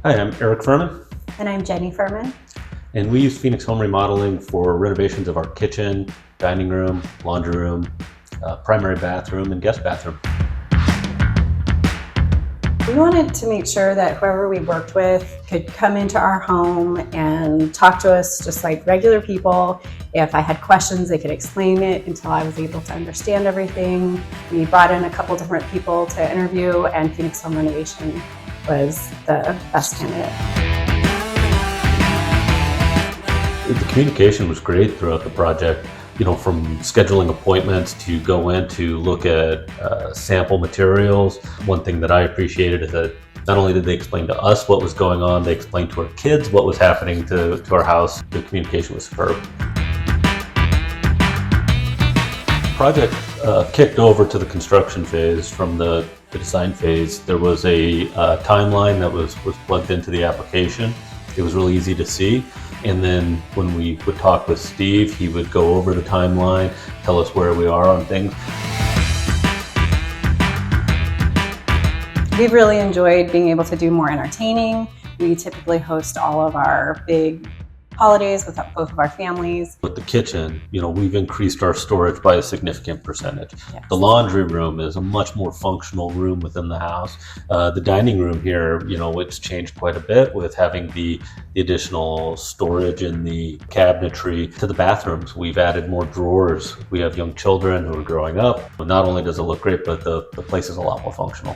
Hi, I'm Eric Fuhrmann, And I'm Jeni Fuhrmann. and we use Phoenix Home Remodeling for renovations of our kitchen, dining room, laundry room, primary bathroom, and guest bathroom. We wanted to make sure that whoever we worked with could come into our home and talk to us just like regular people. If I had questions, they could explain it until I was able to understand everything. We brought in a couple different people to interview, and Phoenix Home Renovation was the best candidate. The communication was great throughout the project, from scheduling appointments to go in to look at sample materials. One thing that I appreciated is that not only did they explain to us what was going on, they explained to our kids what was happening to our house. The communication was superb. The project kicked over to the construction phase. From the design phase, there was a timeline that was plugged into the application. It was really easy to see. And then when we would talk with Steve, he would go over the timeline, tell us where we are on things. We've really enjoyed being able to do more entertaining. We typically host all of our big holidays with both of our families. With the kitchen, we've increased our storage by a significant percentage. Yes. The laundry room is a much more functional room within the house. The dining room here, it's changed quite a bit with having the additional storage in the cabinetry. To the bathrooms, we've added more drawers. We have young children who are growing up. Not only does it look great, but the place is a lot more functional.